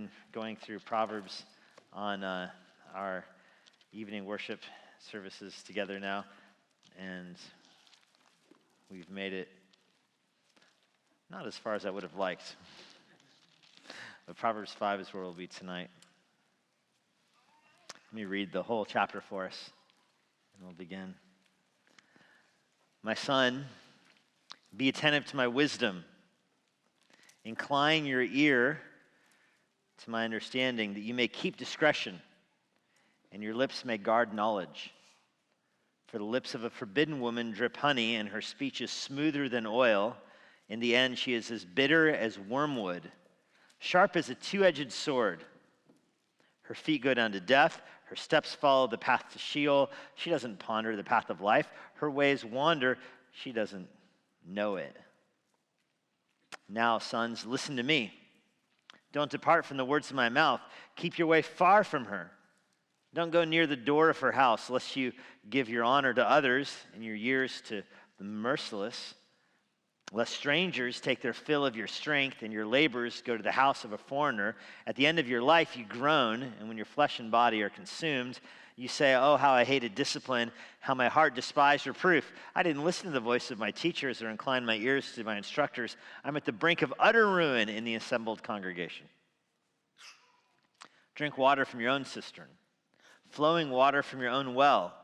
been going through Proverbs on our evening worship services together now, and we've made it not as far as I would have liked, but Proverbs 5 is where we'll be tonight. Let me read the whole chapter for us, and we'll begin. My son, be attentive to my wisdom. Incline your ear to my understanding, that you may keep discretion, and your lips may guard knowledge. For the lips of a forbidden woman drip honey, and her speech is smoother than oil. In the end, she is as bitter as wormwood, sharp as a two-edged sword. Her feet go down to death. Her steps follow the path to Sheol. She doesn't ponder the path of life. Her ways wander. She doesn't know it. Now, sons, listen to me. Don't depart from the words of my mouth. Keep your way far from her. Don't go near the door of her house, lest you give your honor to others and your years to the merciless. Lest strangers take their fill of your strength and your labors go to the house of a foreigner. At the end of your life you groan, and when your flesh and body are consumed, you say, oh, how I hated discipline, how my heart despised reproof. I didn't listen to the voice of my teachers or incline my ears to my instructors. I'm at the brink of utter ruin in the assembled congregation. Drink water from your own cistern, flowing water from your own well.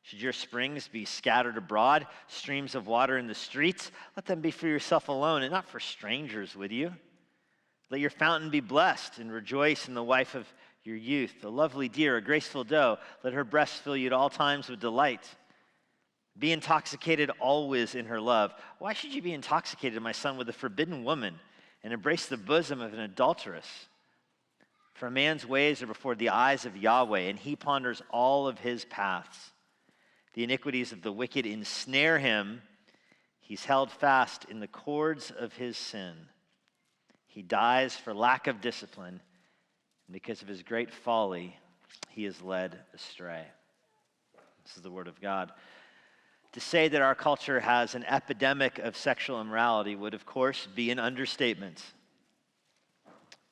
Should your springs be scattered abroad, streams of water in the streets, let them be for yourself alone and not for strangers with you. Let your fountain be blessed and rejoice in the wife of your youth, a lovely deer, a graceful doe. Let her breasts fill you at all times with delight. Be intoxicated always in her love. Why should you be intoxicated, my son, with a forbidden woman and embrace the bosom of an adulteress? For a man's ways are before the eyes of Yahweh, and he ponders all of his paths. The iniquities of the wicked ensnare him. He's held fast in the cords of his sin. He dies for lack of discipline. Because of his great folly, he is led astray. This is the word of God. To say that our culture has an epidemic of sexual immorality would, of course, be an understatement.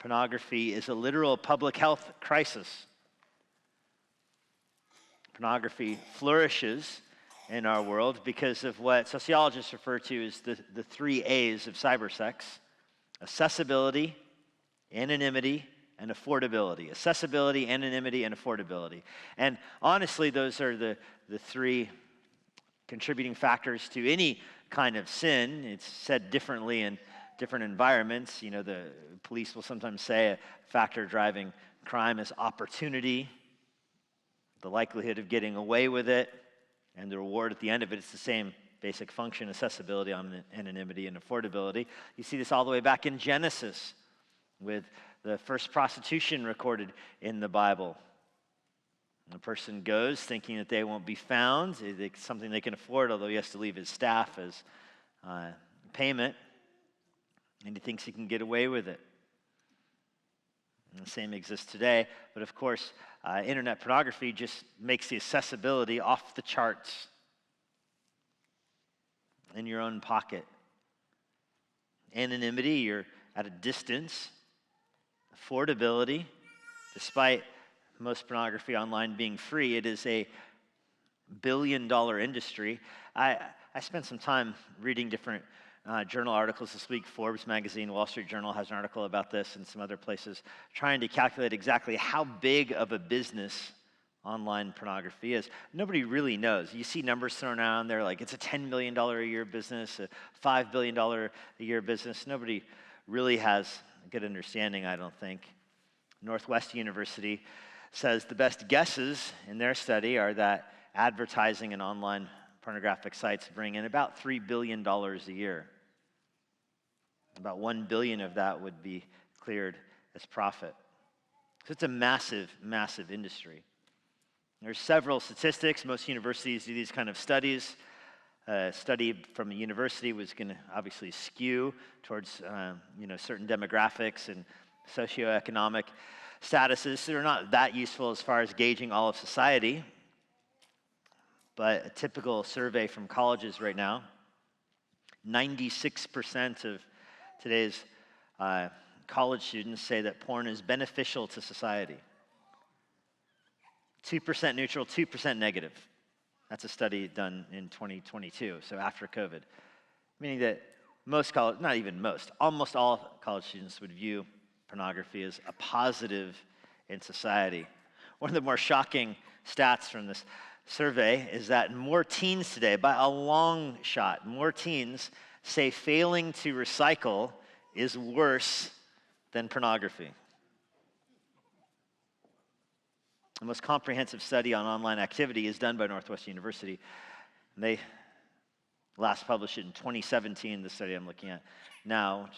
Pornography is a literal public health crisis. Pornography flourishes in our world because of what sociologists refer to as the three A's of cybersex: accessibility, anonymity, and affordability. Accessibility, anonymity, and affordability. And honestly, those are the three contributing factors to any kind of sin. It's said differently in different environments. You know, the police will sometimes say a factor driving crime is opportunity, the likelihood of getting away with it, and the reward at the end of it. It's the same basic function: accessibility, anonymity, and affordability. You see this all the way back in Genesis with the first prostitution recorded in the Bible. A person goes thinking that they won't be found. It's something they can afford, although he has to leave his staff as payment, and he thinks he can get away with it. And the same exists today, but of course, internet pornography just makes the accessibility off the charts. In your own pocket. Anonymity, you're at a distance. Affordability, despite most pornography online being free, it is a billion-dollar industry. I spent some time reading different journal articles this week. Forbes magazine, Wall Street Journal has an article about this, and some other places, trying to calculate exactly how big of a business online pornography is. Nobody really knows. You see numbers thrown out there like it's a $10 million a year business, a $5 billion a year business. Nobody really has a good understanding, I don't think. Northwest University says the best guesses in their study are that advertising and online pornographic sites bring in about $3 billion a year. About $1 billion of that would be cleared as profit. So it's a massive, massive industry. There's several statistics. Most universities do these kind of studies. A study from a university was going to obviously skew towards certain demographics and socioeconomic statuses. So they're not that useful as far as gauging all of society. But a typical survey from colleges right now, 96% of today's college students say that porn is beneficial to society. 2% neutral, 2% negative. That's a study done in 2022, so after COVID. Meaning that most college, not even most, almost all college students would view pornography as a positive in society. One of the more shocking stats from this survey is that more teens today, by a long shot, more teens say failing to recycle is worse than pornography. The most comprehensive study on online activity is done by Northwestern University. And they last published it in 2017, the study I'm looking at now.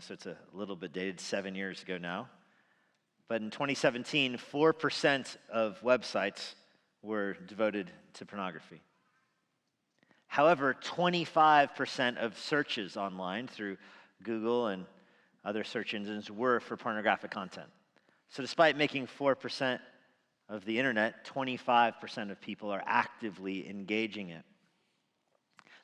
So it's a little bit dated, 7 years ago now. But in 2017, 4% of websites were devoted to pornography. However, 25% of searches online through Google and other search engines were for pornographic content. So despite making 4% of the internet, 25% of people are actively engaging it.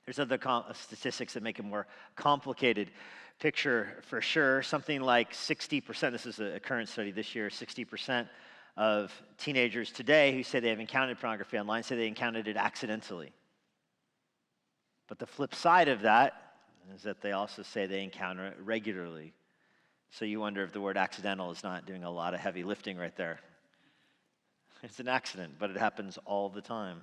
There's other statistics that make a more complicated picture for sure. Something like 60%, this is a current study this year, 60% of teenagers today who say they have encountered pornography online say they encountered it accidentally. But the flip side of that is that they also say they encounter it regularly. So you wonder if the word accidental is not doing a lot of heavy lifting right there. It's an accident, but it happens all the time.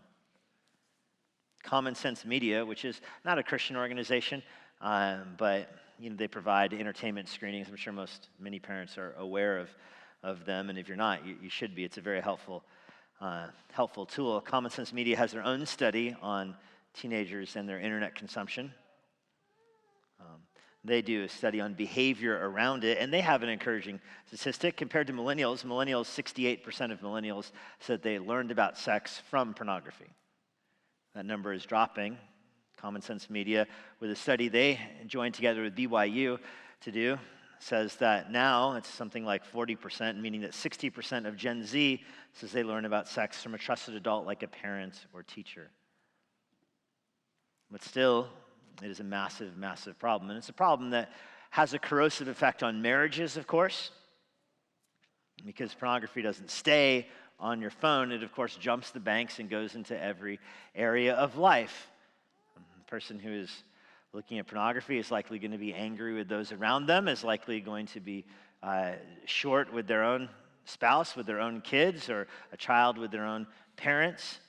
Common Sense Media, which is not a Christian organization, but they provide entertainment screenings. I'm sure many parents are aware of them, and if you're not, you should be. It's a very helpful tool. Common Sense Media has their own study on teenagers and their internet consumption. They do a study on behavior around it, and they have an encouraging statistic compared to millennials. 68% of millennials said they learned about sex from pornography. That number is dropping. Common Sense Media, with a study they joined together with BYU to do, says that now it's something like 40%, meaning that 60% of Gen Z says they learn about sex from a trusted adult like a parent or teacher. But still, it is a massive, massive problem. And it's a problem that has a corrosive effect on marriages, of course, because pornography doesn't stay on your phone. It, of course, jumps the banks and goes into every area of life. The person who is looking at pornography is likely going to be angry with those around them, is likely going to be short with their own spouse, with their own kids, or a child with their own parents.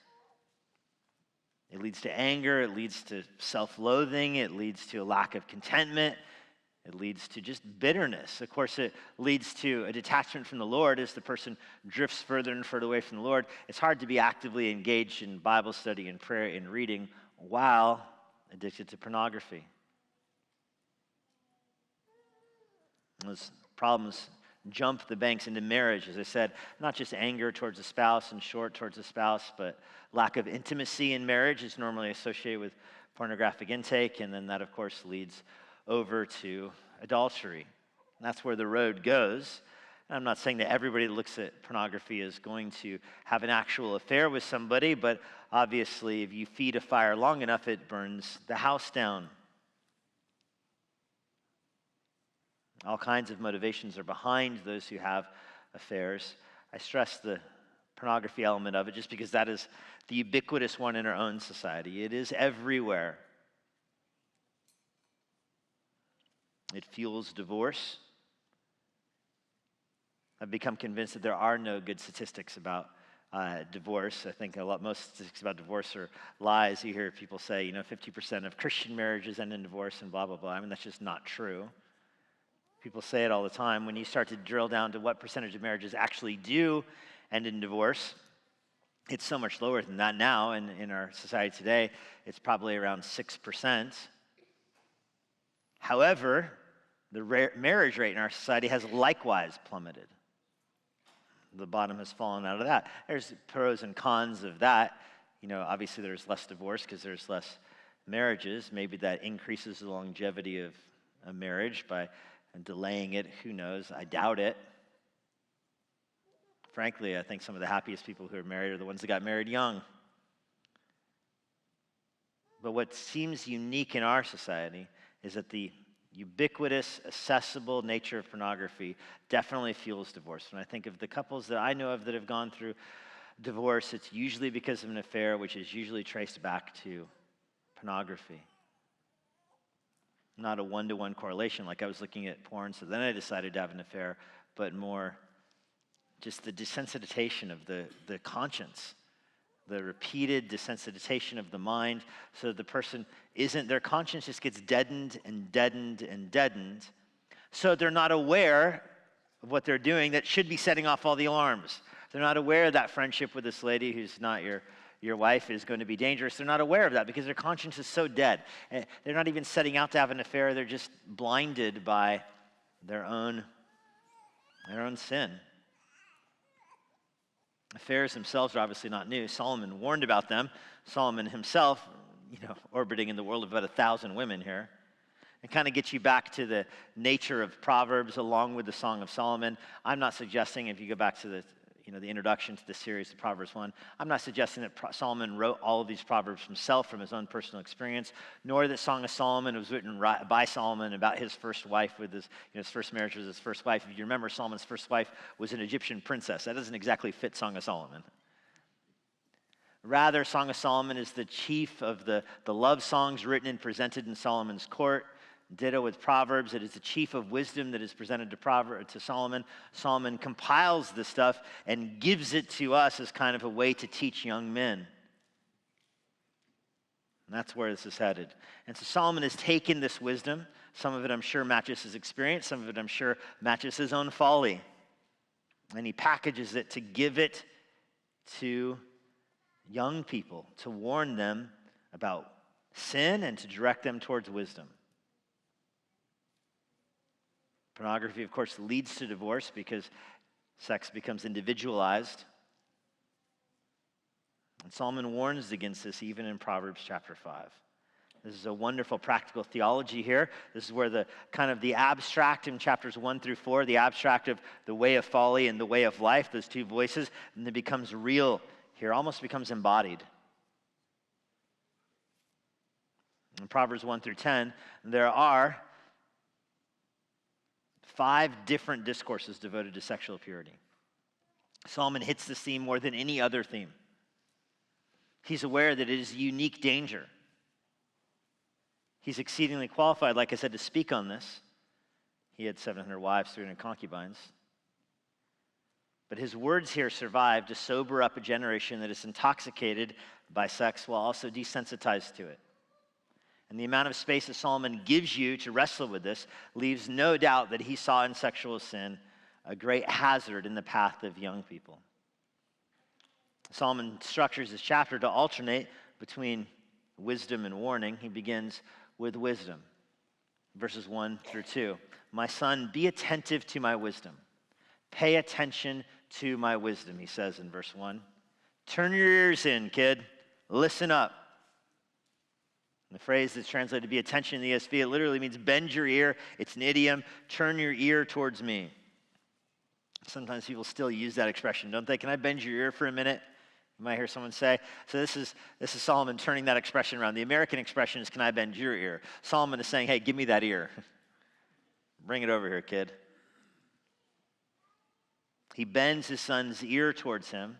It leads to anger, it leads to self-loathing, it leads to a lack of contentment, it leads to just bitterness. Of course, it leads to a detachment from the Lord as the person drifts further and further away from the Lord. It's hard to be actively engaged in Bible study and prayer and reading while addicted to pornography. Those problems jump the banks into marriage, as I said, not just anger towards a spouse and short towards a spouse, but lack of intimacy in marriage is normally associated with pornographic intake, and then that, of course, leads over to adultery. And that's where the road goes. And I'm not saying that everybody that looks at pornography is going to have an actual affair with somebody, but obviously, if you feed a fire long enough, it burns the house down. All kinds of motivations are behind those who have affairs. I stress the pornography element of it just because that is the ubiquitous one in our own society. It is everywhere. It fuels divorce. I've become convinced that there are no good statistics about divorce. I think most statistics about divorce are lies. You hear people say, 50% of Christian marriages end in divorce and blah, blah, blah. I mean, that's just not true. People say it all the time. When you start to drill down to what percentage of marriages actually do end in divorce, it's so much lower than that now. And in our society today, it's probably around 6%. However, the marriage rate in our society has likewise plummeted. The bottom has fallen out of that. There's pros and cons of that. Obviously there's less divorce because there's less marriages. Maybe that increases the longevity of a marriage by delaying it. Who knows? I doubt it. Frankly, I think some of the happiest people who are married are the ones that got married young. But what seems unique in our society is that the ubiquitous, accessible nature of pornography definitely fuels divorce. When I think of the couples that I know of that have gone through divorce, it's usually because of an affair, which is usually traced back to pornography. Not a one-to-one correlation, like I was looking at porn, so then I decided to have an affair, but more just the desensitization of the conscience, the repeated desensitization of the mind, so that the person their conscience just gets deadened and deadened and deadened, so they're not aware of what they're doing that should be setting off all the alarms. They're not aware that friendship with this lady who's not your wife is going to be dangerous. They're not aware of that because their conscience is so dead. And they're not even setting out to have an affair. They're just blinded by their own sin. Affairs themselves are obviously not new. Solomon warned about them. Solomon himself, orbiting in the world of about 1,000 women here. It kind of gets you back to the nature of Proverbs along with the Song of Solomon. I'm not suggesting, if you go back to the introduction to the series of Proverbs 1, I'm not suggesting that Solomon wrote all of these Proverbs himself from his own personal experience, nor that Song of Solomon was written by Solomon about his first wife with his first marriage with his first wife. If you remember, Solomon's first wife was an Egyptian princess. That doesn't exactly fit Song of Solomon. Rather, Song of Solomon is the chief of the love songs written and presented in Solomon's court. Ditto with Proverbs. It is the chief of wisdom that is presented to Solomon. Solomon compiles this stuff and gives it to us as kind of a way to teach young men. And that's where this is headed. And so Solomon has taken this wisdom. Some of it, I'm sure, matches his experience. Some of it, I'm sure, matches his own folly. And he packages it to give it to young people, to warn them about sin and to direct them towards wisdom. Pornography, of course, leads to divorce because sex becomes individualized. And Solomon warns against this even in Proverbs chapter 5. This is a wonderful practical theology here. This is where the kind of the abstract in chapters 1 through 4, the abstract of the way of folly and the way of life, those two voices, and it becomes real here, almost becomes embodied. In Proverbs 1 through 10, there are 5 different discourses devoted to sexual purity. Solomon hits this theme more than any other theme. He's aware that it is a unique danger. He's exceedingly qualified, like I said, to speak on this. He had 700 wives, 300 concubines. But his words here survive to sober up a generation that is intoxicated by sex while also desensitized to it. And the amount of space that Solomon gives you to wrestle with this leaves no doubt that he saw in sexual sin a great hazard in the path of young people. Solomon structures this chapter to alternate between wisdom and warning. He begins with wisdom. Verses 1 through 2. My son, be attentive to my wisdom. Pay attention to my wisdom, he says in verse 1. Turn your ears in, kid. Listen up. The phrase that's translated to be attention in the ESV, it literally means bend your ear. It's an idiom. Turn your ear towards me. Sometimes people still use that expression, don't they? Can I bend your ear for a minute? You might hear someone say. So this is Solomon turning that expression around. The American expression is, can I bend your ear? Solomon is saying, hey, give me that ear. Bring it over here, kid. He bends his son's ear towards him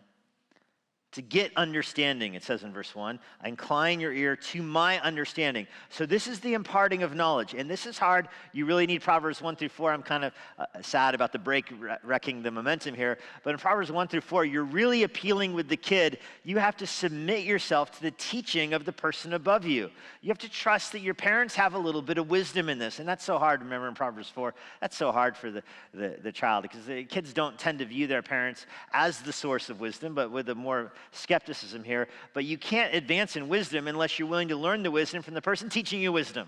to get understanding, it says in verse 1. Incline your ear to my understanding. So this is the imparting of knowledge. And this is hard. You really need Proverbs 1 through 4. I'm kind of sad about the break wrecking the momentum here. But in Proverbs 1 through 4, you're really appealing with the kid. You have to submit yourself to the teaching of the person above you. You have to trust that your parents have a little bit of wisdom in this. And that's so hard, remember in Proverbs 4. That's so hard for the child because the kids don't tend to view their parents as the source of wisdom, but with a more skepticism here, but you can't advance in wisdom unless you're willing to learn the wisdom from the person teaching you wisdom.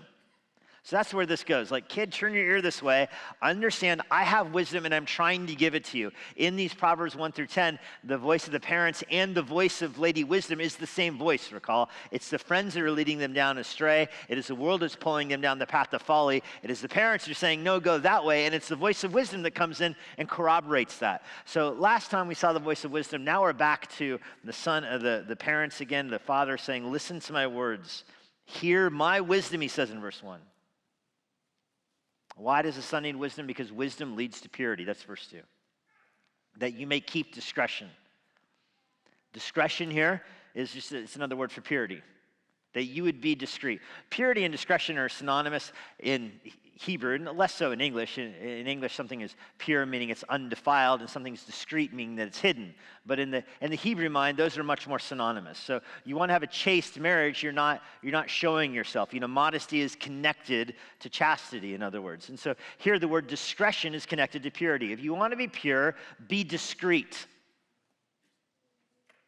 So that's where this goes. Like, kid, turn your ear this way. Understand, I have wisdom and I'm trying to give it to you. In these Proverbs 1 through 10, the voice of the parents and the voice of Lady Wisdom is the same voice, recall. It's the friends that are leading them down astray. It is the world that's pulling them down the path of folly. It is the parents who are saying, no, go that way. And it's the voice of wisdom that comes in and corroborates that. So last time we saw the voice of wisdom. Now we're back to the son of the parents again, the father saying, listen to my words. Hear my wisdom, he says in verse 1. Why does the son need wisdom? Because wisdom leads to purity. That's verse 2. That you may keep discretion. Discretion here is just, it's another word for purity. That you would be discreet. Purity and discretion are synonymous in Hebrew, and less so in English. In English, something is pure, meaning it's undefiled, and something is discreet, meaning that it's hidden. But in the Hebrew mind, those are much more synonymous. So you want to have a chaste marriage, you're not showing yourself. Modesty is connected to chastity, in other words. And so here the word discretion is connected to purity. If you want to be pure, be discreet.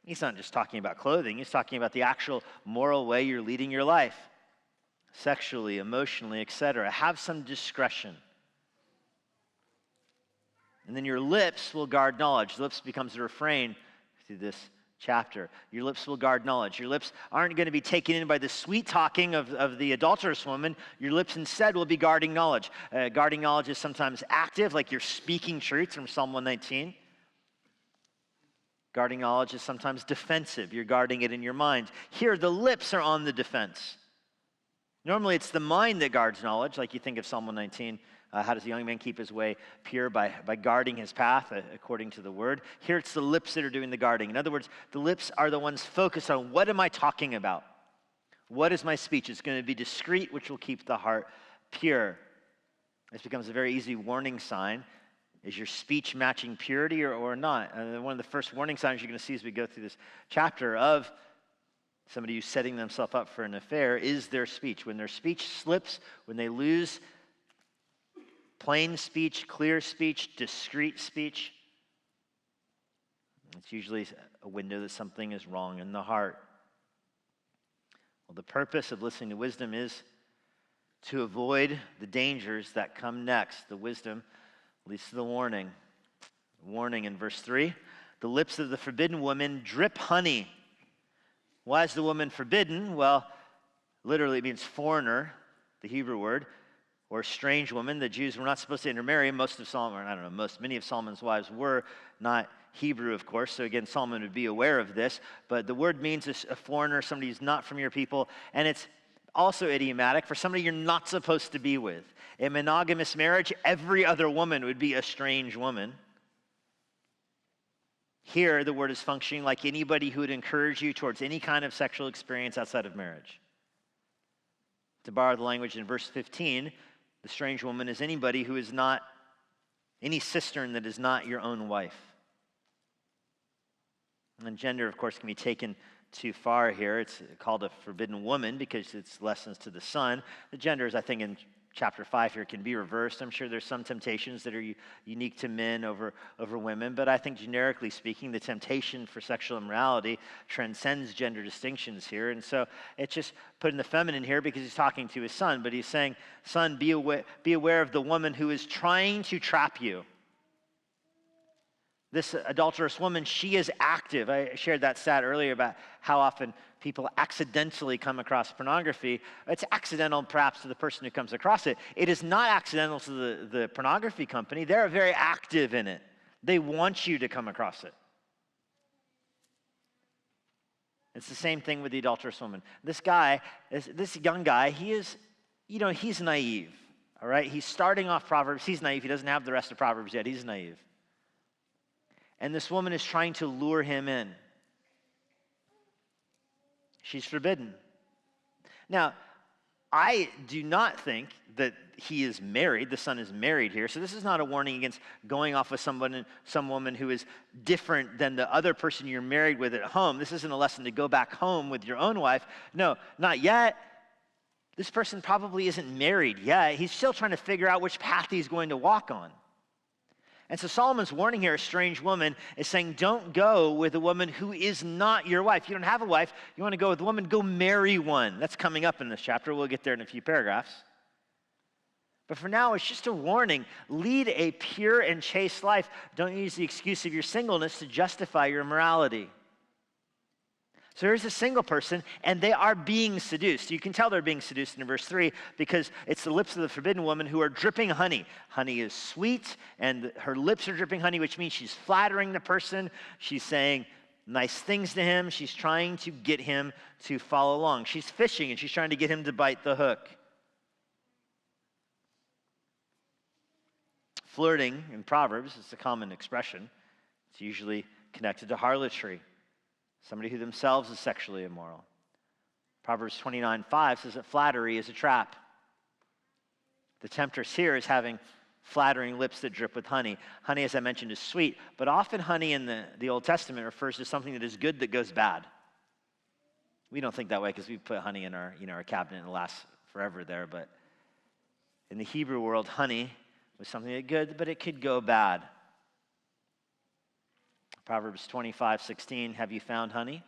He's not just talking about clothing. He's talking about the actual moral way you're leading your life. Sexually, emotionally, etc. Have some discretion. And then your lips will guard knowledge. Lips becomes a refrain through this chapter. Your lips will guard knowledge. Your lips aren't going to be taken in by the sweet talking of the adulterous woman. Your lips instead will be guarding knowledge. Guarding knowledge is sometimes active, like you're speaking truth from Psalm 119. Guarding knowledge is sometimes defensive. You're guarding it in your mind. Here, the lips are on the defense. Normally, it's the mind that guards knowledge, like you think of Psalm 119. How does a young man keep his way pure? By guarding his path, according to the word. Here, it's the lips that are doing the guarding. In other words, the lips are the ones focused on what am I talking about? What is my speech? It's going to be discreet, which will keep the heart pure. This becomes a very easy warning sign. Is your speech matching purity or not? One of the first warning signs you're going to see as we go through this chapter of somebody who's setting themselves up for an affair is their speech. When their speech slips, when they lose plain speech, clear speech, discreet speech, it's usually a window that something is wrong in the heart. Well, the purpose of listening to wisdom is to avoid the dangers that come next. The wisdom leads to the warning. Warning in verse 3. The lips of the forbidden woman drip honey. Why is the woman forbidden? Well, literally it means foreigner, the Hebrew word, or strange woman. The Jews were not supposed to intermarry. Many of Solomon's wives were not Hebrew, of course. So again, Solomon would be aware of this. But the word means a foreigner, somebody who's not from your people. And it's also idiomatic for somebody you're not supposed to be with. In monogamous marriage, every other woman would be a strange woman. Here, the word is functioning like anybody who would encourage you towards any kind of sexual experience outside of marriage. To borrow the language in verse 15, the strange woman is anybody who is not, any cistern that is not your own wife. And gender, of course, can be taken too far here. It's called a forbidden woman because it's lessons to the son. The genders, I think, in chapter 5 here can be reversed. I'm sure there's some temptations that are unique to men over women, but I think generically speaking, the temptation for sexual immorality transcends gender distinctions here. And so it's just put in the feminine here because he's talking to his son, but he's saying, son, be aware of the woman who is trying to trap you. This adulterous woman, she is active. I shared that stat earlier about how often people accidentally come across pornography. It's accidental perhaps to the person who comes across it. It is not accidental to the pornography company. They're very active in it. They want you to come across it. It's the same thing with the adulterous woman. This young guy, he's naive, all right? He's starting off Proverbs. He's naive. He doesn't have the rest of Proverbs yet. He's naive. And this woman is trying to lure him in. She's forbidden. Now, I do not think that he is married. The son is married here. So this is not a warning against going off with some woman who is different than the other person you're married with at home. This isn't a lesson to go back home with your own wife. No, not yet. This person probably isn't married yet. He's still trying to figure out which path he's going to walk on. And so Solomon's warning here, a strange woman, is saying, don't go with a woman who is not your wife. You don't have a wife. You want to go with a woman, go marry one. That's coming up in this chapter. We'll get there in a few paragraphs. But for now, it's just a warning. Lead a pure and chaste life. Don't use the excuse of your singleness to justify your immorality. So here's a single person, and they are being seduced. You can tell they're being seduced in verse 3 because it's the lips of the forbidden woman who are dripping honey. Honey is sweet, and her lips are dripping honey, which means she's flattering the person. She's saying nice things to him. She's trying to get him to follow along. She's fishing, and she's trying to get him to bite the hook. Flirting in Proverbs is a common expression. It's usually connected to harlotry, somebody who themselves is sexually immoral. Proverbs 29:5 says that flattery is a trap. The temptress here is having flattering lips that drip with honey. Honey, as I mentioned, is sweet, but often honey in the Old Testament refers to something that is good that goes bad. We don't think that way because we put honey in our cabinet and it lasts forever there, but in the Hebrew world, honey was something that good, but it could go bad. Proverbs 25:16, have you found honey?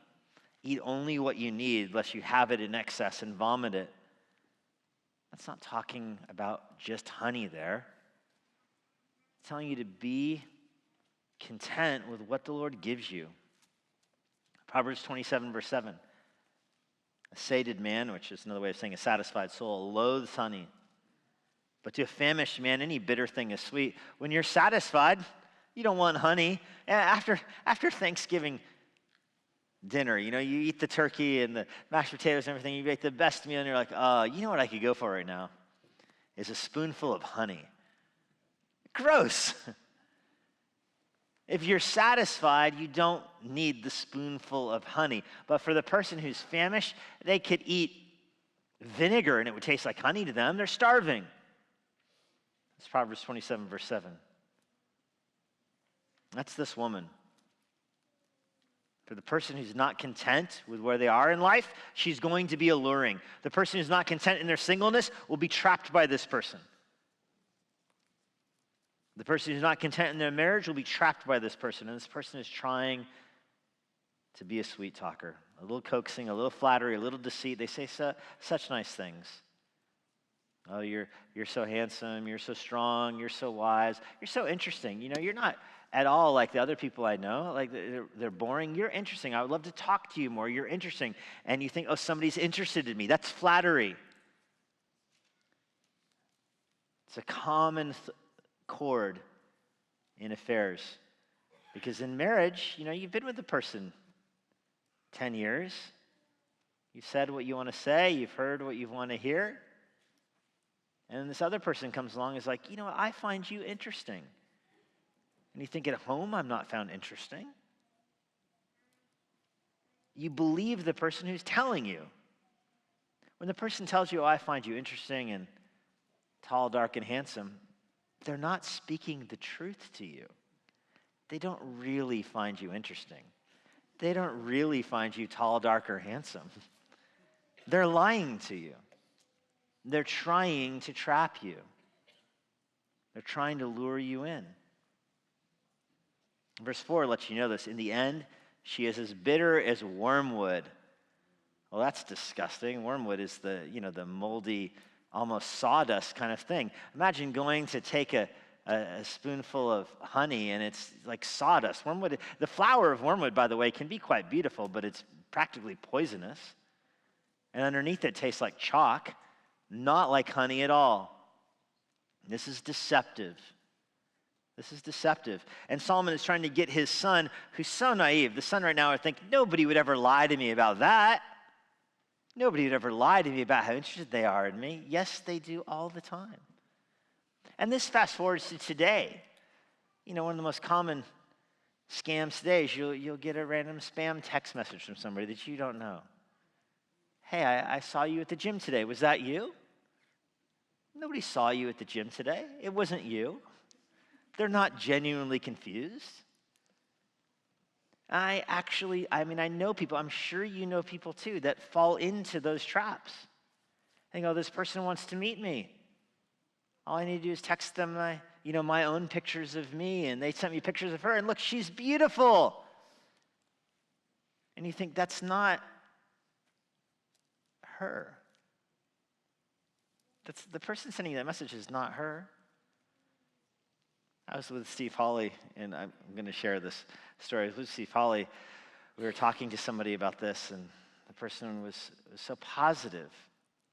Eat only what you need, lest you have it in excess and vomit it. That's not talking about just honey there. It's telling you to be content with what the Lord gives you. Proverbs 27:7. A sated man, which is another way of saying a satisfied soul, loathes honey. But to a famished man, any bitter thing is sweet. When you're satisfied, you don't want honey. After Thanksgiving dinner, you eat the turkey and the mashed potatoes and everything, you make the best meal, and you're like, you know what I could go for right now? Is a spoonful of honey. Gross. If you're satisfied, you don't need the spoonful of honey. But for the person who's famished, they could eat vinegar and it would taste like honey to them. They're starving. It's Proverbs 27:7. That's this woman. For the person who's not content with where they are in life, she's going to be alluring. The person who's not content in their singleness will be trapped by this person. The person who's not content in their marriage will be trapped by this person, and this person is trying to be a sweet talker, a little coaxing, a little flattery, a little deceit. They say such nice things. Oh, you're so handsome, you're so strong, you're so wise, you're so interesting. You're not at all like the other people I know. Like they're boring. You're interesting. I would love to talk to you more. You're interesting. And you think, oh, somebody's interested in me. That's flattery. It's a common chord in affairs. Because in marriage, you've been with the person 10 years. You've said what you want to say. You've heard what you want to hear. And then this other person comes along and is like, I find you interesting. And you think, at home, I'm not found interesting. You believe the person who's telling you. When the person tells you, I find you interesting and tall, dark, and handsome, they're not speaking the truth to you. They don't really find you interesting. They don't really find you tall, dark, or handsome. They're lying to you. They're trying to trap you. They're trying to lure you in. Verse 4 lets you know this. In the end, she is as bitter as wormwood. Well, that's disgusting. Wormwood is the moldy, almost sawdust kind of thing. Imagine going to take a spoonful of honey and it's like sawdust. Wormwood, the flower of wormwood, by the way, can be quite beautiful, but it's practically poisonous. And underneath it tastes like chalk, not like honey at all. This is deceptive. This is deceptive. And Solomon is trying to get his son, who's so naive. The son right now would think, nobody would ever lie to me about that. Nobody would ever lie to me about how interested they are in me. Yes, they do all the time. And this fast forwards to today. One of the most common scams today is you'll get a random spam text message from somebody that you don't know. Hey, I saw you at the gym today. Was that you? Nobody saw you at the gym today. It wasn't you. They're not genuinely confused. I know people, I'm sure you know people too, that fall into those traps. They go, this person wants to meet me. All I need to do is text them my own pictures of me, and they sent me pictures of her, and look, she's beautiful. And you think, that's not her. The person sending that message is not her. I was with Steve Hawley, and I'm going to share this story. I was with Steve Hawley. We were talking to somebody about this, and the person was so positive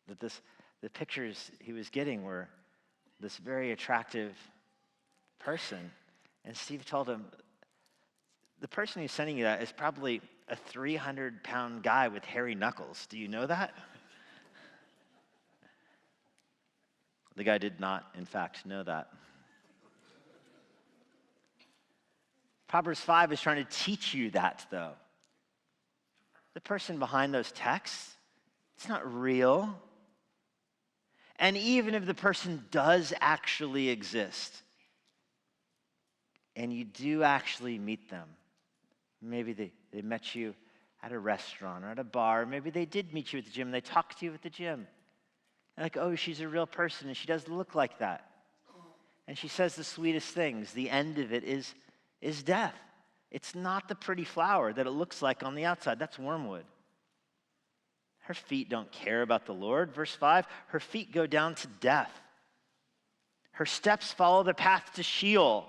that the pictures he was getting were this very attractive person. And Steve told him, the person who's sending you that is probably a 300-pound guy with hairy knuckles. Do you know that? The guy did not, in fact, know that. Proverbs 5 is trying to teach you that, though. The person behind those texts, it's not real. And even if the person does actually exist, and you do actually meet them, maybe they met you at a restaurant or at a bar, maybe they did meet you at the gym, and they talked to you at the gym. And like, oh, she's a real person, and she does look like that. And she says the sweetest things. The end of it is death. It's not the pretty flower that it looks like on the outside. That's wormwood. Her feet don't care about the Lord. Verse 5, her feet go down to death. Her steps follow the path to Sheol.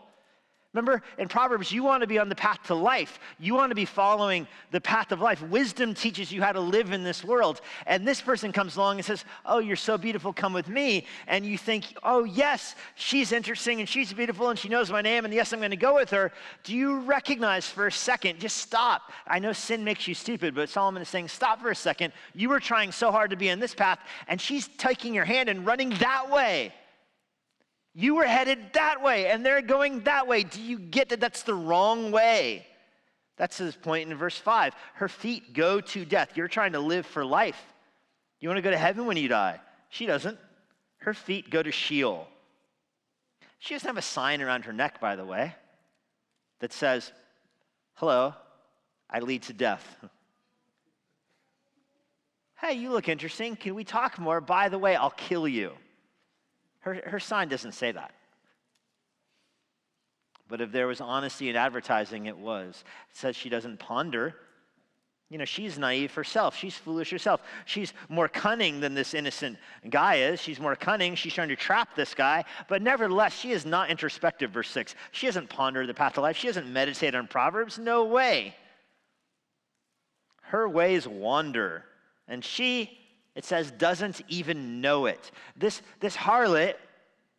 Remember, in Proverbs, you want to be on the path to life. You want to be following the path of life. Wisdom teaches you how to live in this world. And this person comes along and says, oh, you're so beautiful, come with me. And you think, oh, yes, she's interesting and she's beautiful and she knows my name and yes, I'm going to go with her. Do you recognize for a second, just stop. I know sin makes you stupid, but Solomon is saying, stop for a second. You were trying so hard to be on this path and she's taking your hand and running that way. You were headed that way, and they're going that way. Do you get that that's the wrong way? That's his point in verse 5. Her feet go to death. You're trying to live for life. You want to go to heaven when you die? She doesn't. Her feet go to Sheol. She doesn't have a sign around her neck, by the way, that says, hello, I lead to death. Hey, you look interesting. Can we talk more? By the way, I'll kill you. Her sign doesn't say that. But if there was honesty in advertising, it was. It says she doesn't ponder. You know, she's naive herself. She's foolish herself. She's more cunning than this innocent guy is. She's more cunning. She's trying to trap this guy. But nevertheless, she is not introspective, verse 6. She doesn't ponder the path of life. She doesn't meditate on Proverbs. No way. Her ways wander. And she, it says, doesn't even know it. This harlot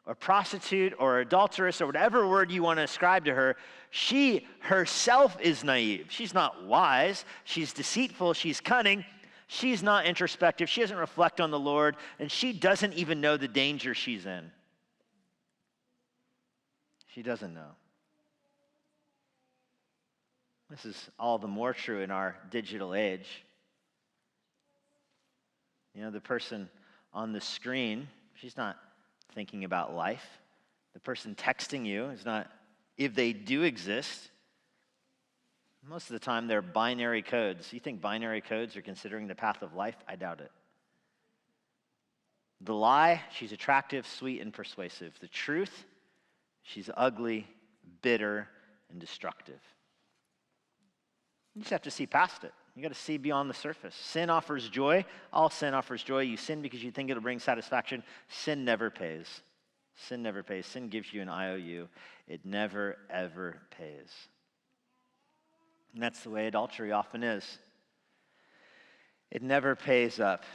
or prostitute or adulteress or whatever word you want to ascribe to her, she herself is naive. She's not wise. She's deceitful. She's cunning. She's not introspective. She doesn't reflect on the Lord, and she doesn't even know the danger she's in. She doesn't know. This is all the more true in our digital age. You know, the person on the screen, she's not thinking about life. The person texting you is not, if they do exist, most of the time they're binary codes. You think binary codes are considering the path of life? I doubt it. The lie, she's attractive, sweet, and persuasive. The truth, she's ugly, bitter, and destructive. You just have to see past it. You got to see beyond the surface. Sin offers joy. All sin offers joy. You sin because you think it'll bring satisfaction. Sin never pays. Sin never pays. Sin gives you an IOU. It never, ever pays. And that's the way adultery often is. It never pays up.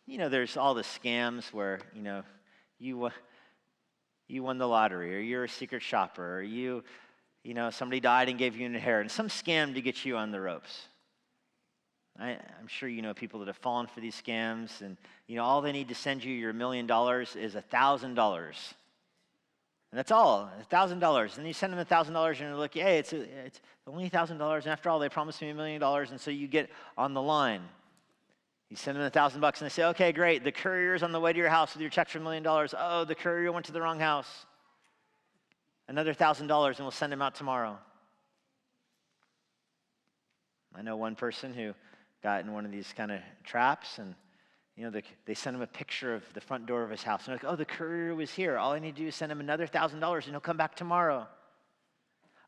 You know, there's all the scams where, you know, you won the lottery, or you're a secret shopper, or you know, somebody died and gave you an inheritance. Some scam to get you on the ropes. I'm sure you know people that have fallen for these scams, and you know all they need to send you your $1 million is $1,000, and that's all, $1,000. And you send them $1,000, and they're like, "Hey, it's only $1,000." And after all, they promised me $1 million, and so you get on the line. You send them $1,000, and they say, "Okay, great. The courier's on the way to your house with your check for $1 million." Oh, the courier went to the wrong house. Another $1,000, and we'll send him out tomorrow. I know one person who got in one of these kind of traps, and you know they sent him a picture of the front door of his house. And they're like, "Oh, the courier was here. All I need to do is send him another $1,000, and he'll come back tomorrow."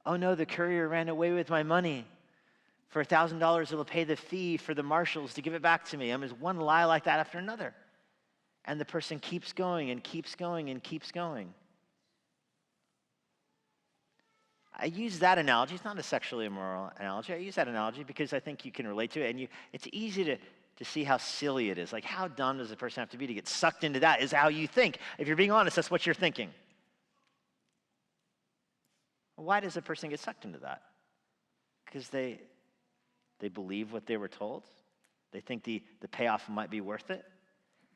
"Oh no, the courier ran away with my money. For $1,000, it'll pay the fee for the marshals to give it back to me." I mean, there's one lie like that after another, and the person keeps going and keeps going and keeps going. I use that analogy. It's not a sexually immoral analogy. I use that analogy because I think you can relate to it, and it's easy to see how silly it is. Like, how dumb does a person have to be to get sucked into that is how you think. If you're being honest, that's what you're thinking. Why does a person get sucked into that? Because they believe what they were told. They think the payoff might be worth it.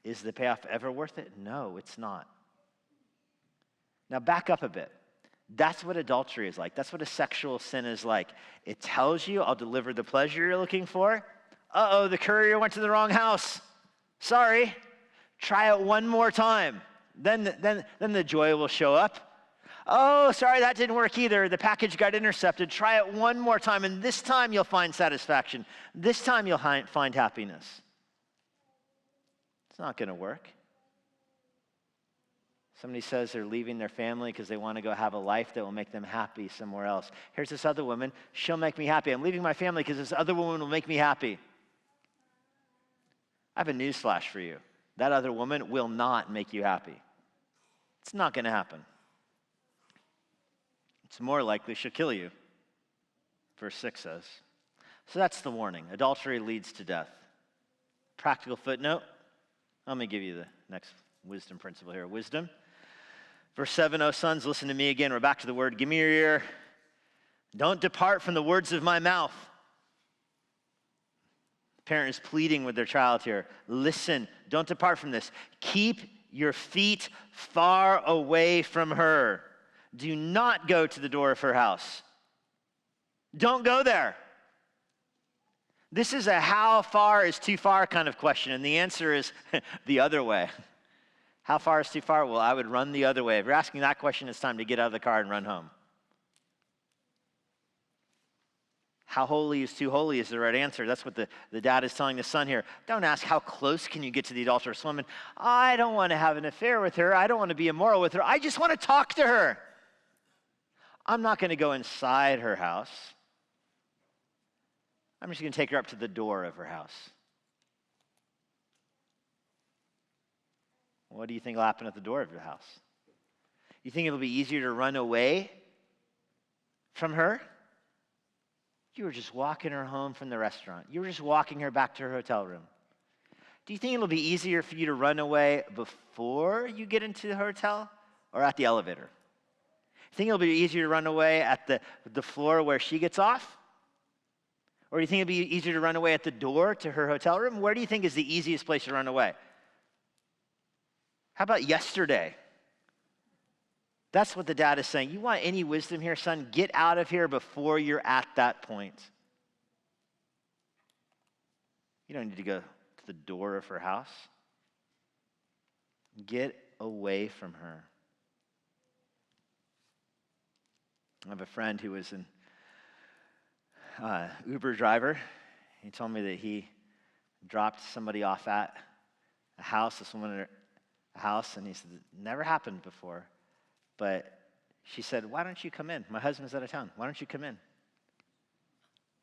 Is the payoff ever worth it? No, it's not. Now back up a bit. That's what adultery is like. That's what a sexual sin is like. It tells you, I'll deliver the pleasure you're looking for. Uh-oh, the courier went to the wrong house. Sorry. Try it one more time. Then the joy will show up. Oh, sorry, that didn't work either. The package got intercepted. Try it one more time, and this time you'll find satisfaction. This time you'll find happiness. It's not going to work. Somebody says they're leaving their family because they want to go have a life that will make them happy somewhere else. Here's this other woman. She'll make me happy. I'm leaving my family because this other woman will make me happy. I have a news flash for you. That other woman will not make you happy. It's not going to happen. It's more likely she'll kill you, verse 6 says. So that's the warning. Adultery leads to death. Practical footnote. Let me give you the next wisdom principle here. Wisdom. Verse 7, O sons, listen to me again. We're back to the word. Give me your ear. Don't depart from the words of my mouth. The parent is pleading with their child here. Listen, don't depart from this. Keep your feet far away from her. Do not go to the door of her house. Don't go there. This is a how far is too far kind of question, and the answer is the other way. How far is too far? Well, I would run the other way. If you're asking that question, it's time to get out of the car and run home. How holy is too holy is the right answer. That's what the dad is telling the son here. Don't ask how close can you get to the adulterous woman. I don't want to have an affair with her. I don't want to be immoral with her. I just want to talk to her. I'm not going to go inside her house. I'm just going to take her up to the door of her house. What do you think will happen at the door of your house? You think it'll be easier to run away from her? You were just walking her home from the restaurant. You were just walking her back to her hotel room. Do you think it'll be easier for you to run away before you get into the hotel or at the elevator? Think it'll be easier to run away at the floor where she gets off? Or do you think it'll be easier to run away at the door to her hotel room? Where do you think is the easiest place to run away? How about yesterday? That's what the dad is saying. You want any wisdom here, son? Get out of here before you're at that point. You don't need to go to the door of her house. Get away from her. I have a friend who was an Uber driver. He told me that he dropped somebody off at a house, this woman at a house, and he said, it never happened before. But she said, why don't you come in? My husband's out of town. Why don't you come in?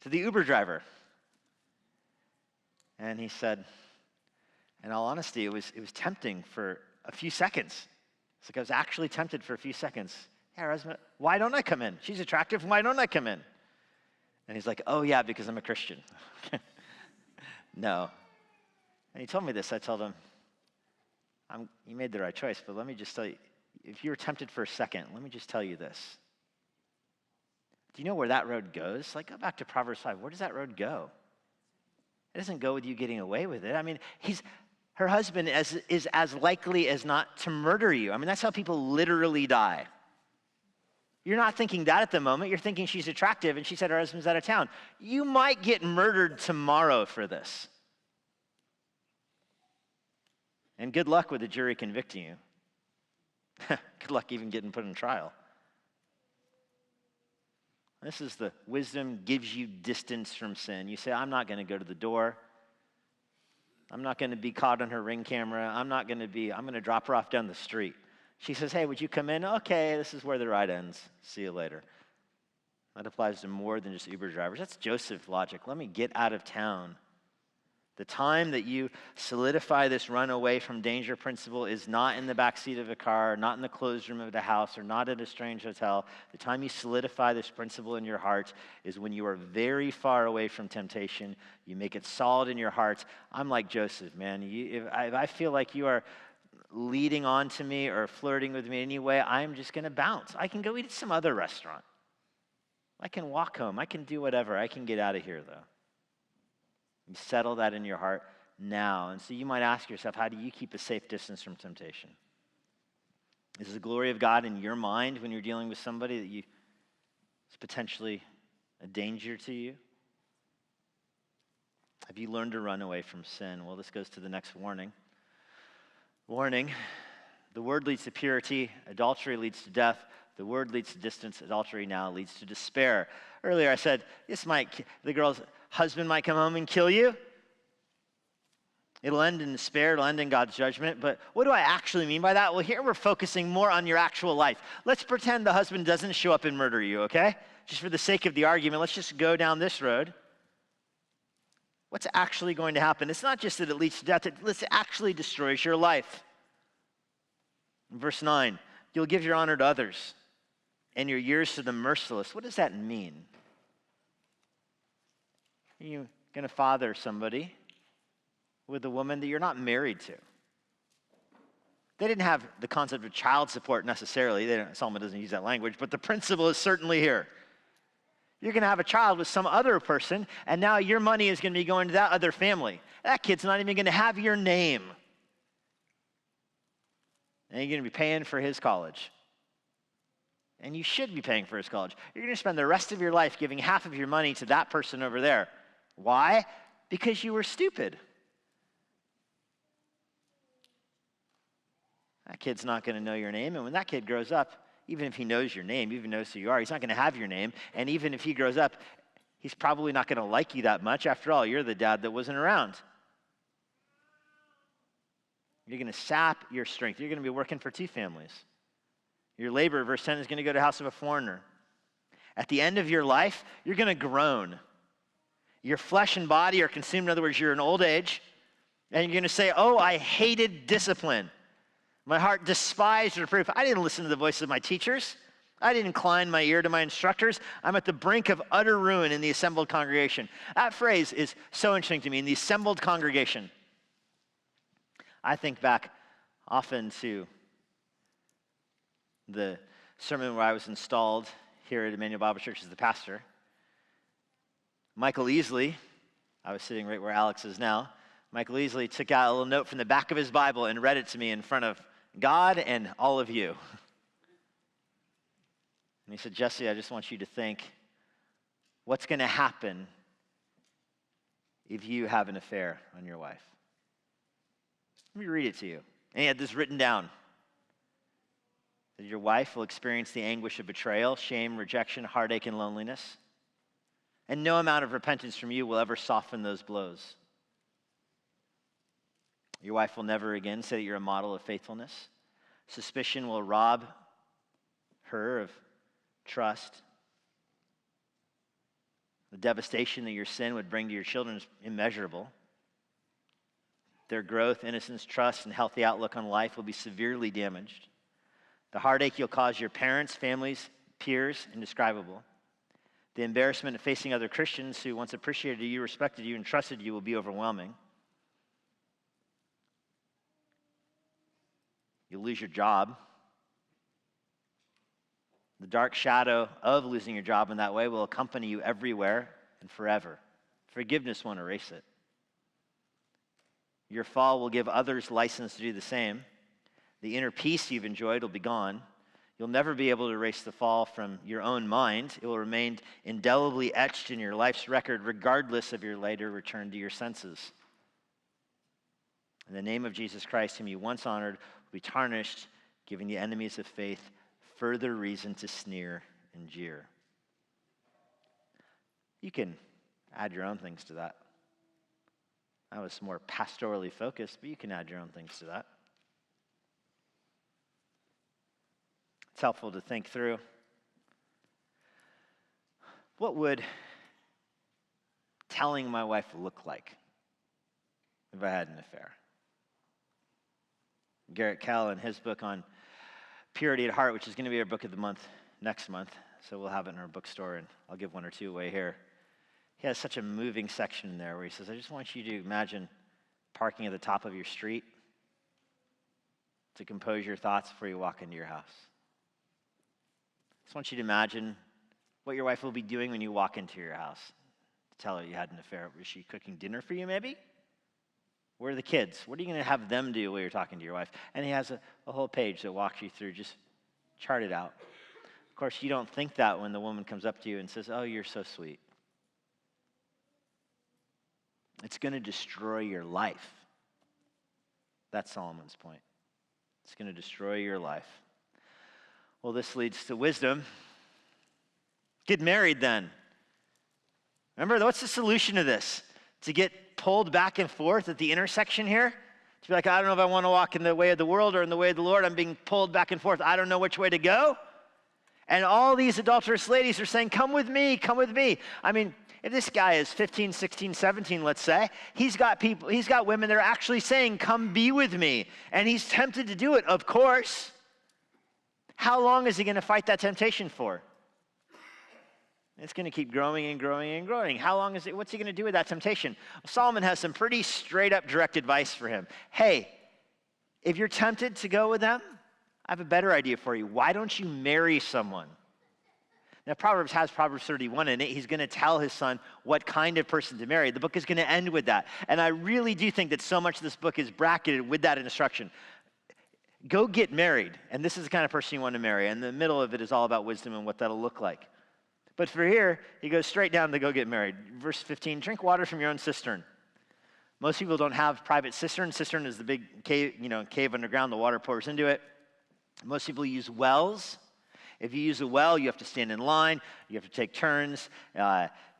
To the Uber driver. And he said, in all honesty, it was tempting for a few seconds. It's like I was actually tempted for a few seconds. Yeah, her husband, why don't I come in? She's attractive. Why don't I come in? And he's like, oh, yeah, because I'm a Christian. No. And he told me this. I told him, you made the right choice, but let me just tell you, if you were tempted for a second, let me just tell you this. Do you know where that road goes? Like, go back to Proverbs 5. Where does that road go? It doesn't go with you getting away with it. I mean, her husband is as likely as not to murder you. I mean, that's how people literally die. You're not thinking that at the moment. You're thinking she's attractive and she said her husband's out of town. You might get murdered tomorrow for this. And good luck with the jury convicting you. Good luck even getting put in trial. This is the wisdom gives you distance from sin. You say, I'm not going to go to the door. I'm not going to be caught on her Ring camera. I'm going to drop her off down the street. She says, hey, would you come in? Okay, this is where the ride ends. See you later. That applies to more than just Uber drivers. That's Joseph's logic. Let me get out of town. The time that you solidify this run away from danger principle is not in the backseat of a car, not in the closed room of the house, or not at a strange hotel. The time you solidify this principle in your heart is when you are very far away from temptation. You make it solid in your heart. I'm like Joseph, man. If I feel like you are leading on to me or flirting with me anyway, I'm just going to bounce. I can go eat at some other restaurant. I can walk home. I can do whatever. I can get out of here, though. You settle that in your heart now. And so you might ask yourself, how do you keep a safe distance from temptation? Is the glory of God in your mind when you're dealing with somebody that is potentially a danger to you? Have you learned to run away from sin? Well, this goes to the next warning. Warning, the word leads to purity, adultery leads to death. The word leads to distance, adultery now leads to despair. Earlier I said, the girl's husband might come home and kill you. It'll end in despair, it'll end in God's judgment. But what do I actually mean by that? Well, here we're focusing more on your actual life. Let's pretend the husband doesn't show up and murder you, okay? Just for the sake of the argument, let's just go down this road. What's actually going to happen? It's not just that it leads to death, it actually destroys your life. In verse 9, you'll give your honor to others and your years to the merciless. What does that mean? Are you going to father somebody with a woman that you're not married to? They didn't have the concept of child support necessarily. Solomon doesn't use that language, but the principle is certainly here. You're going to have a child with some other person, and now your money is going to be going to that other family. That kid's not even going to have your name. And you're going to be paying for his college. And you should be paying for his college. You're going to spend the rest of your life giving half of your money to that person over there. Why? Because you were stupid. That kid's not going to know your name, and when that kid grows up, even if he knows your name, even knows who you are, he's not going to have your name, and even if he grows up, he's probably not going to like you that much. After all, you're the dad that wasn't around. You're going to sap your strength. You're going to be working for two families. Your labor, verse 10, is going to go to the house of a foreigner. At the end of your life, you're going to groan. Your flesh and body are consumed. In other words, you're in old age, and you're going to say, oh, I hated discipline. My heart despised reproof. I didn't listen to the voice of my teachers. I didn't incline my ear to my instructors. I'm at the brink of utter ruin in the assembled congregation. That phrase is so interesting to me, in the assembled congregation. I think back often to the sermon where I was installed here at Immanuel Bible Church as the pastor. Michael Easley, I was sitting right where Alex is now. Michael Easley took out a little note from the back of his Bible and read it to me in front of God and all of you. And he said, Jesse, I just want you to think, what's going to happen if you have an affair on your wife? Let me read it to you. And he had this written down. That your wife will experience the anguish of betrayal, shame, rejection, heartache, and loneliness. And no amount of repentance from you will ever soften those blows. Your wife will never again say that you're a model of faithfulness. Suspicion will rob her of trust. The devastation that your sin would bring to your children is immeasurable. Their growth, innocence, trust, and healthy outlook on life will be severely damaged. The heartache you'll cause your parents, families, peers, indescribable. The embarrassment of facing other Christians who once appreciated you, respected you, and trusted you will be overwhelming. You'll lose your job. The dark shadow of losing your job in that way will accompany you everywhere and forever. Forgiveness won't erase it. Your fall will give others license to do the same. The inner peace you've enjoyed will be gone. You'll never be able to erase the fall from your own mind. It will remain indelibly etched in your life's record, regardless of your later return to your senses. In the name of Jesus Christ, whom you once honored, will be tarnished, giving the enemies of faith further reason to sneer and jeer. You can add your own things to that. I was more pastorally focused, but you can add your own things to that. It's helpful to think through. What would telling my wife look like if I had an affair? Garrett Kell, in his book on purity at heart, which is going to be our book of the month next month, so we'll have it in our bookstore, and I'll give one or two away here. He has such a moving section in there where he says, I just want you to imagine parking at the top of your street to compose your thoughts before you walk into your house. I just want you to imagine what your wife will be doing when you walk into your house. To tell her you had an affair. Was she cooking dinner for you maybe? Where are the kids? What are you going to have them do while you're talking to your wife? And he has a whole page that walks you through, just chart it out. Of course, you don't think that when the woman comes up to you and says, oh, you're so sweet. It's going to destroy your life. That's Solomon's point. It's going to destroy your life. Well, this leads to wisdom. Get married then. Remember, what's the solution to this? To get pulled back and forth at the intersection here? To be like, I don't know if I want to walk in the way of the world or in the way of the Lord. I'm being pulled back and forth. I don't know which way to go. And all these adulterous ladies are saying, come with me, come with me. I mean, if this guy is 15, 16, 17, let's say, he's got women that are actually saying, come be with me. And he's tempted to do it, of course. How long is he going to fight that temptation for? It's going to keep growing and growing and growing. How long is it? What's he going to do with that temptation? Well, Solomon has some pretty straight up direct advice for him. Hey, if you're tempted to go with them, I have a better idea for you. Why don't you marry someone? Now, Proverbs has Proverbs 31 in it. He's going to tell his son what kind of person to marry. The book is going to end with that. And I really do think that so much of this book is bracketed with that instruction. Go get married. And this is the kind of person you want to marry. And the middle of it is all about wisdom and what that'll look like. But for here, he goes straight down to go get married. Verse 15, drink water from your own cistern. Most people don't have private cistern. Cistern is the big cave underground. The water pours into it. Most people use wells. If you use a well, you have to stand in line. You have to take turns.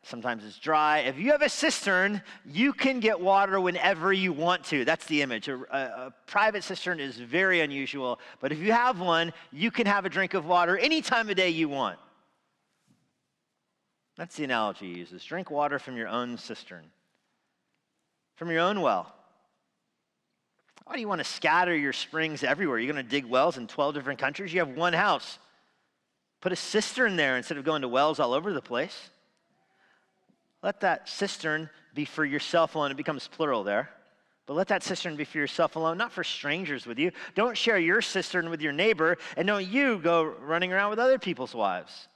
Sometimes it's dry. If you have a cistern, you can get water whenever you want to. That's the image. A private cistern is very unusual. But if you have one, you can have a drink of water any time of day you want. That's the analogy he uses. Drink water from your own cistern, from your own well. Why do you want to scatter your springs everywhere? You're going to dig wells in 12 different countries? You have one house. Put a cistern there instead of going to wells all over the place. Let that cistern be for yourself alone. It becomes plural there. But let that cistern be for yourself alone, not for strangers with you. Don't share your cistern with your neighbor, and don't you go running around with other people's wives.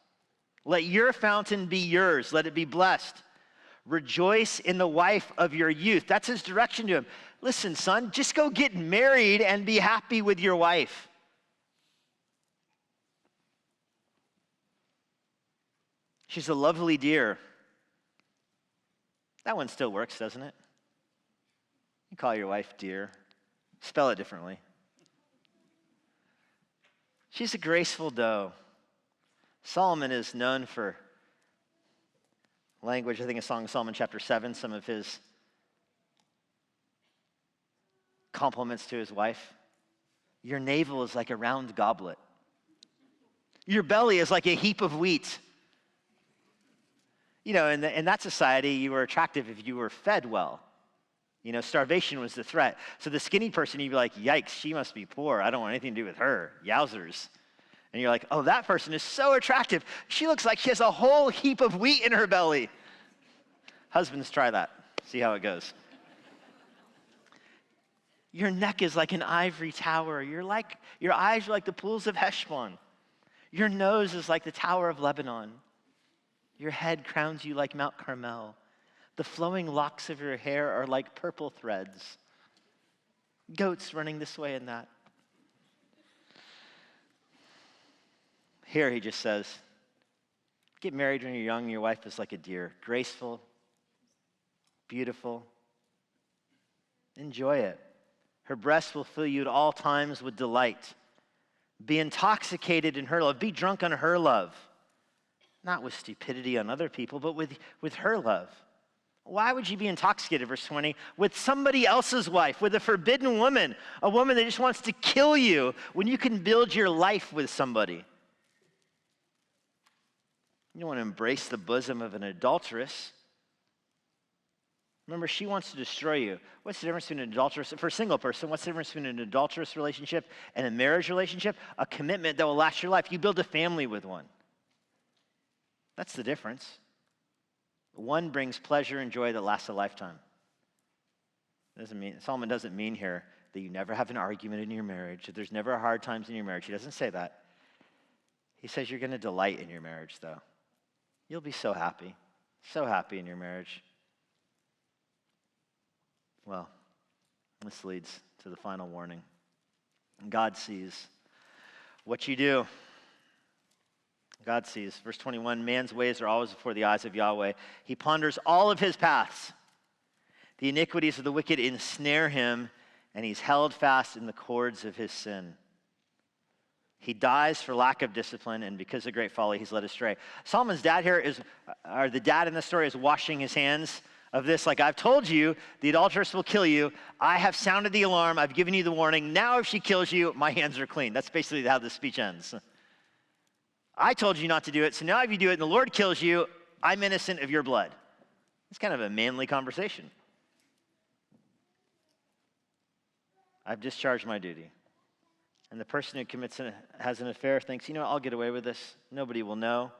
Let your fountain be yours. Let it be blessed. Rejoice in the wife of your youth. That's his direction to him. Listen, son, just go get married and be happy with your wife. She's a lovely deer. That one still works, doesn't it? You call your wife dear. Spell it differently. She's a graceful doe. Solomon is known for language. I think in Song of Solomon chapter 7, some of his compliments to his wife. Your navel is like a round goblet. Your belly is like a heap of wheat. You know, in that society, you were attractive if you were fed well. You know, starvation was the threat. So the skinny person, you'd be like, yikes, she must be poor. I don't want anything to do with her. Yowzers. And you're like, oh, that person is so attractive. She looks like she has a whole heap of wheat in her belly. Husbands, try that. See how it goes. Your neck is like an ivory tower. Your eyes are like the pools of Heshbon. Your nose is like the tower of Lebanon. Your head crowns you like Mount Carmel. The flowing locks of your hair are like purple threads. Goats running this way and that. Here he just says, get married when you're young. Your wife is like a deer, graceful, beautiful. Enjoy it. Her breasts will fill you at all times with delight. Be intoxicated in her love. Be drunk on her love. Not with stupidity on other people, but with her love. Why would you be intoxicated, verse 20, with somebody else's wife, with a forbidden woman, a woman that just wants to kill you, when you can build your life with somebody? You don't want to embrace the bosom of an adulteress. Remember, she wants to destroy you. What's the difference between an adulteress? For a single person, what's the difference between an adulterous relationship and a marriage relationship? A commitment that will last your life. You build a family with one. That's the difference. One brings pleasure and joy that lasts a lifetime. Solomon doesn't mean here that you never have an argument in your marriage, that there's never hard times in your marriage. He doesn't say that. He says you're going to delight in your marriage, though. You'll be so happy in your marriage. Well, This leads to the final warning. God sees what you do. God sees. Verse 21, man's ways are always before the eyes of Yahweh. He ponders all of his paths. The iniquities of the wicked ensnare him, and he's held fast in the cords of his sin. He dies for lack of discipline, and because of great folly, he's led astray. Solomon's dad here or the dad in the story is washing his hands of this. Like, I've told you, the adulteress will kill you. I have sounded the alarm. I've given you the warning. Now if she kills you, my hands are clean. That's basically how this speech ends. I told you not to do it, so now if you do it and the Lord kills you, I'm innocent of your blood. It's kind of a manly conversation. I've discharged my duty. And the person who has an affair thinks, I'll get away with this. Nobody will know.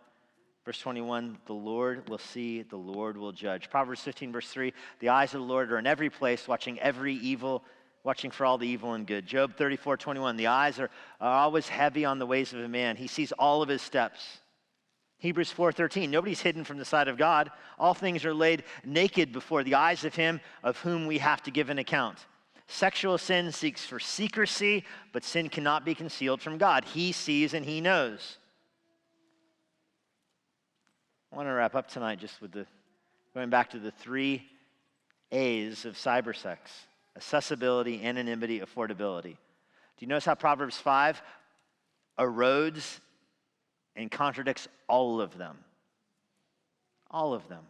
Verse 21, the Lord will see, the Lord will judge. Proverbs 15, verse 3, the eyes of the Lord are in every place, watching for all the evil and good. Job 34, 21, the eyes are always heavy on the ways of a man. He sees all of his steps. Hebrews 4:13, nobody's hidden from the sight of God. All things are laid naked before the eyes of him of whom we have to give an account. Sexual sin seeks for secrecy, but sin cannot be concealed from God. He sees and he knows. I want to wrap up tonight just with going back to the 3 A's of cybersex: accessibility, anonymity, affordability. Do you notice how Proverbs 5 erodes and contradicts all of them? All of them.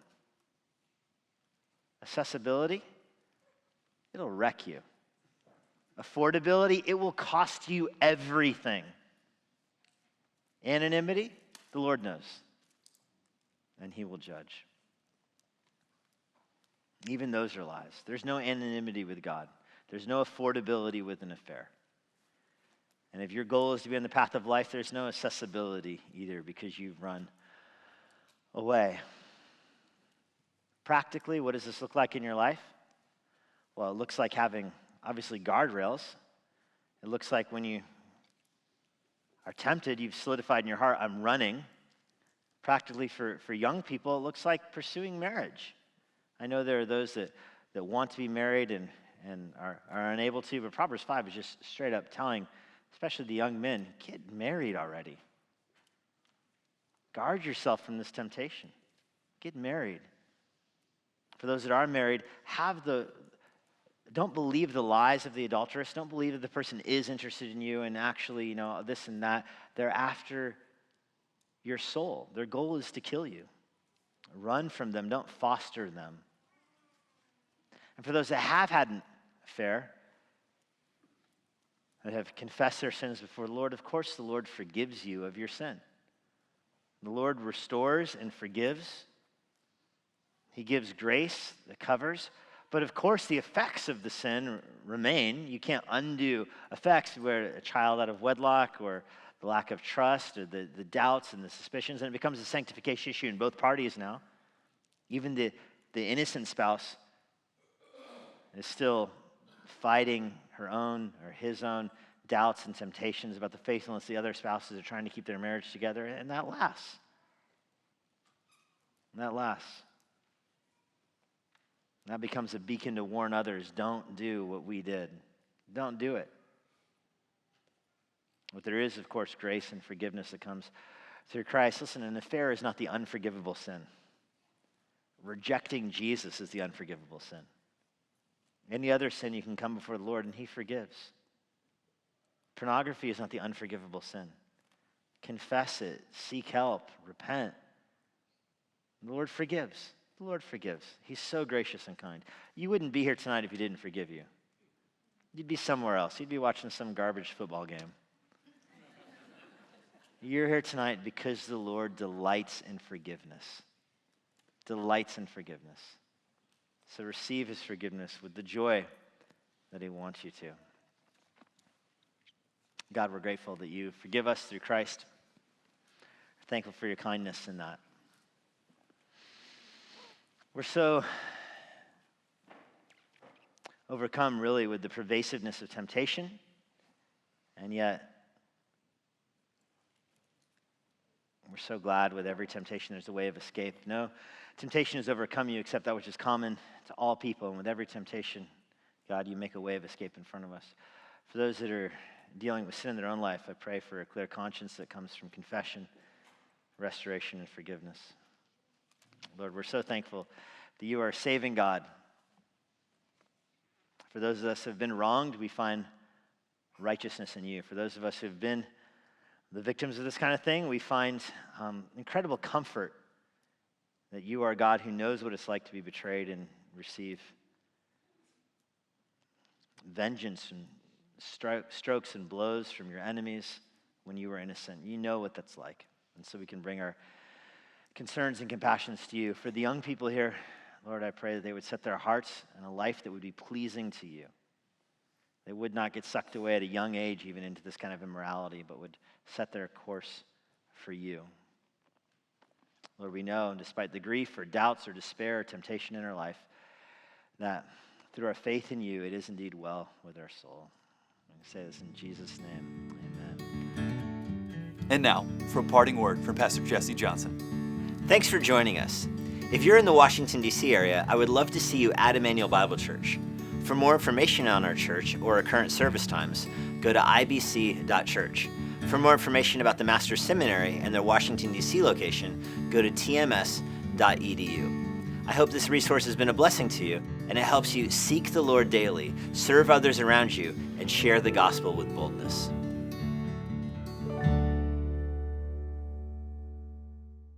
Accessibility, it'll wreck you. Affordability, it will cost you everything. Anonymity, the Lord knows, and he will judge. Even those are lies. There's no anonymity with God. There's no affordability with an affair. And if your goal is to be on the path of life, there's no accessibility either, because you've run away. Practically, what does this look like in your life? Well, it looks like having, obviously, guardrails. It looks like when you are tempted, you've solidified in your heart, I'm running. Practically for young people, it looks like pursuing marriage. I know there are those that want to be married and are unable to, but Proverbs 5 is just straight up telling, especially the young men, get married already. Guard yourself from this temptation. Get married. For those that are married, don't believe the lies of the adulteress. Don't believe that the person is interested in you and actually, this and that. They're after your soul. Their goal is to kill you. Run from them. Don't foster them. And for those that have had an affair, that have confessed their sins before the Lord, of course the Lord forgives you of your sin. The Lord restores and forgives. He gives grace that covers. But of course, the effects of the sin remain. You can't undo effects where a child out of wedlock or the lack of trust or the doubts and the suspicions, and it becomes a sanctification issue in both parties now. Even the innocent spouse is still fighting her own or his own doubts and temptations about the faithfulness of the other spouses are trying to keep their marriage together, and that lasts. And that lasts. That becomes a beacon to warn others, don't do what we did. Don't do it. But there is, of course, grace and forgiveness that comes through Christ. Listen, an affair is not the unforgivable sin. Rejecting Jesus is the unforgivable sin. Any other sin, you can come before the Lord and he forgives. Pornography is not the unforgivable sin. Confess it, seek help, repent. The Lord forgives. The Lord forgives. He's so gracious and kind. You wouldn't be here tonight if he didn't forgive you. You'd be somewhere else. You'd be watching some garbage football game. You're here tonight because the Lord delights in forgiveness. Delights in forgiveness. So receive his forgiveness with the joy that he wants you to. God, we're grateful that you forgive us through Christ. We're thankful for your kindness in that. We're so overcome, really, with the pervasiveness of temptation, and yet we're so glad with every temptation there's a way of escape. No temptation has overcome you except that which is common to all people, and with every temptation God, you make a way of escape in front of us. For those that are dealing with sin in their own life, I pray for a clear conscience that comes from confession, restoration, and forgiveness. Lord, we're so thankful that you are a saving God. For those of us who have been wronged, we find righteousness in you. For those of us who have been the victims of this kind of thing, we find incredible comfort that you are a God who knows what it's like to be betrayed and receive vengeance and strokes and blows from your enemies when you were innocent. You know what that's like. And so we can bring our concerns and compassions to you. For the young people here, Lord, I pray that they would set their hearts on a life that would be pleasing to you. They would not get sucked away at a young age even into this kind of immorality, but would set their course for you. Lord, we know, despite the grief or doubts or despair or temptation in our life, that through our faith in you, it is indeed well with our soul. I say this in Jesus' name, amen. And now, for a parting word from Pastor Jesse Johnson. Thanks for joining us. If you're in the Washington, D.C. area, I would love to see you at Immanuel Bible Church. For more information on our church or our current service times, go to ibc.church. For more information about the Master's Seminary and their Washington, D.C. location, go to tms.edu. I hope this resource has been a blessing to you, and it helps you seek the Lord daily, serve others around you, and share the gospel with boldness.